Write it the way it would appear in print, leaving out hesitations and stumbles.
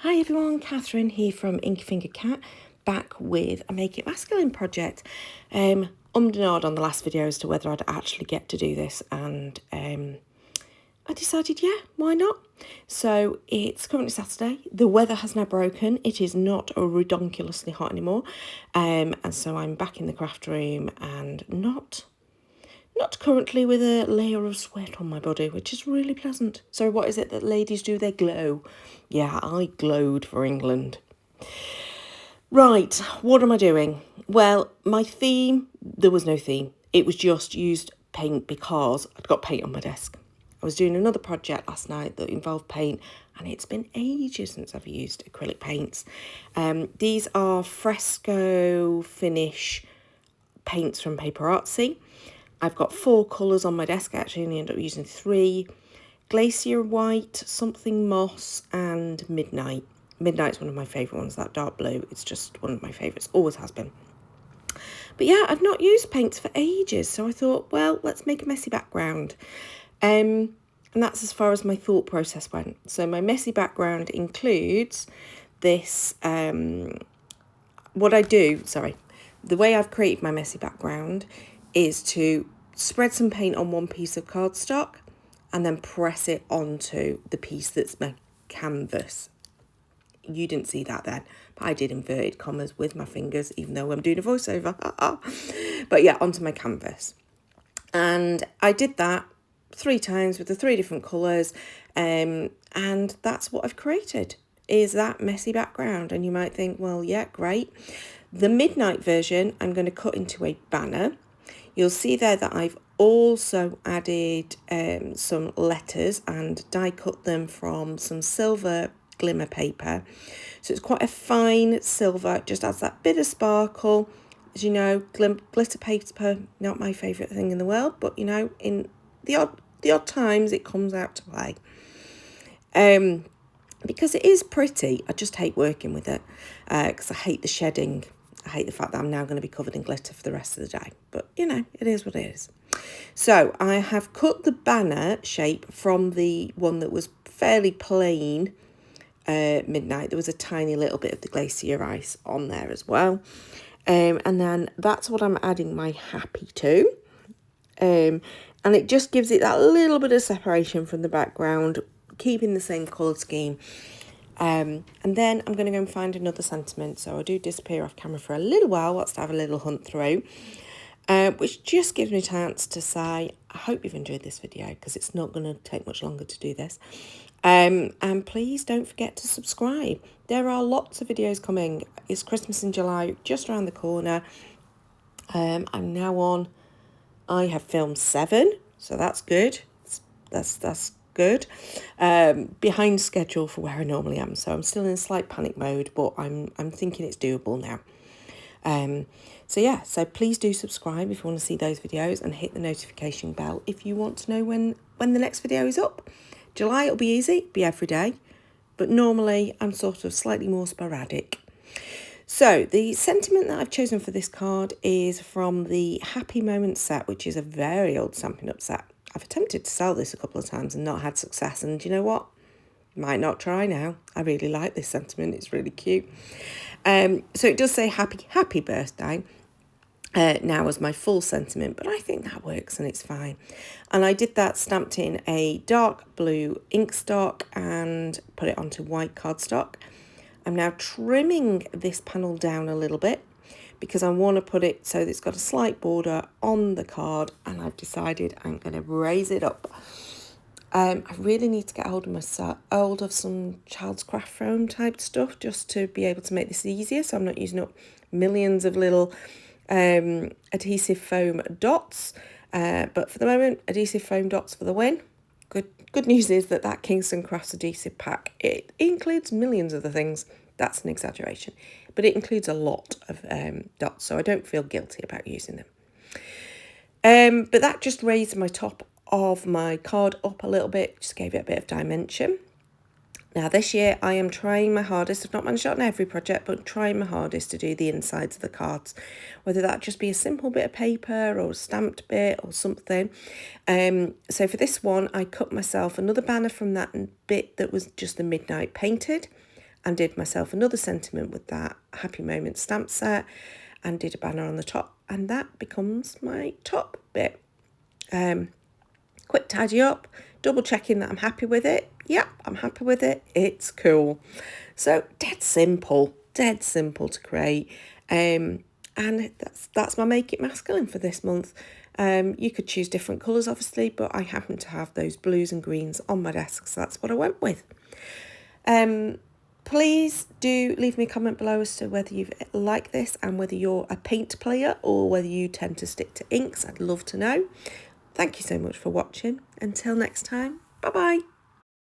Hi everyone, Catherine here from Inky Finger Cat, back with a Make It Masculine project. And ahhed on the last video as to whether I'd actually get to do this, and I decided, yeah, why not? So it's currently Saturday. The weather has now broken. It is not redonkulously hot anymore, and so I'm back in the craft room and not currently with a layer of sweat on my body, which is really pleasant. So what is it that ladies do? They glow. Yeah, I glowed for England. Right, what am I doing? Well, my theme, there was no theme. It was just used paint because I'd got paint on my desk. I was doing another project last night that involved paint, and it's been ages since I've used acrylic paints. These are fresco finish paints from Paper Artsy. I've got 4 colours on my desk. I actually only end up using 3. Glacier White, Something Moss, and Midnight. Midnight's one of my favourite ones, that dark blue. It's just one of my favourites, always has been. But yeah, I've not used paints for ages, so I thought, well, let's make a messy background. And that's as far as my thought process went. So my messy background includes this, the way I've created my messy background is to spread some paint on one piece of cardstock and then press it onto the piece that's my canvas. You didn't see that then, but I did inverted commas with my fingers, even though I'm doing a voiceover. But yeah, onto my canvas. And I did that 3 times with the 3 different colours, and that's what I've created, is that messy background. And you might think, well, yeah, great. The Midnight version, I'm going to cut into a banner. You'll see there that I've also added some letters and die cut them from some silver glimmer paper. So it's quite a fine silver, it just adds that bit of sparkle. As you know, glitter paper, not my favourite thing in the world, but you know, in the odd times it comes out to play. Because it is pretty, I just hate working with it because I hate the shedding. I hate the fact that I'm now going to be covered in glitter for the rest of the day. But, you know, it is what it is. So I have cut the banner shape from the one that was fairly plain Midnight. There was a tiny little bit of the glacier ice on there as well. And then that's what I'm adding my happy to. And it just gives it that little bit of separation from the background, keeping the same colour scheme. And then I'm going to go and find another sentiment. So I do disappear off camera for a little while whilst I have a little hunt through, which just gives me a chance to say, I hope you've enjoyed this video, because it's not going to take much longer to do this. And please don't forget to subscribe. There are lots of videos coming. It's Christmas in July, just around the corner. I'm now on, I have filmed 7, so that's good. That's good. Behind schedule for where I normally am, so I'm still in slight panic mode, but I'm thinking it's doable now. So yeah, so please do subscribe if you want to see those videos, and hit the notification bell if you want to know when the next video is up. July, it'll be easy, be every day, but normally I'm sort of slightly more sporadic. So the sentiment that I've chosen for this card is from the Happy Moments set, which is a very old Stampin' Up set. I've attempted to sell this a couple of times and not had success, and you know what? Might not try now. I really like this sentiment, it's really cute. So it does say happy birthday now as my full sentiment, but I think that works and it's fine. And I did that stamped in a dark blue ink stock and put it onto white cardstock. I'm now trimming this panel down a little bit because I want to put it so that it's got a slight border on the card, and I've decided I'm going to raise it up. I really need to get hold of some child's craft foam type stuff just to be able to make this easier, so I'm not using up millions of little adhesive foam dots. But for the moment, adhesive foam dots for the win. Good news is that Kingston Crafts adhesive pack, it includes millions of the things. That's an exaggeration, but it includes a lot of dots, so I don't feel guilty about using them. But that just raised my top of my card up a little bit, just gave it a bit of dimension. Now this year I am trying my hardest, I've not managed it on every project, but trying my hardest to do the insides of the cards, whether that just be a simple bit of paper or a stamped bit or something. So for this one I cut myself another banner from that bit that was just the Midnight painted, and did myself another sentiment with that Happy Moment stamp set and did a banner on the top, and that becomes my top bit. Quick tidy up, double checking that I'm happy with it. Yep, I'm happy with it. It's cool. So dead simple to create. And that's my Make It Masculine for this month. You could choose different colours, obviously, but I happen to have those blues and greens on my desk, so that's what I went with. Please do leave me a comment below as to whether you like this and whether you're a paint player or whether you tend to stick to inks. I'd love to know. Thank you so much for watching. Until next time, bye-bye.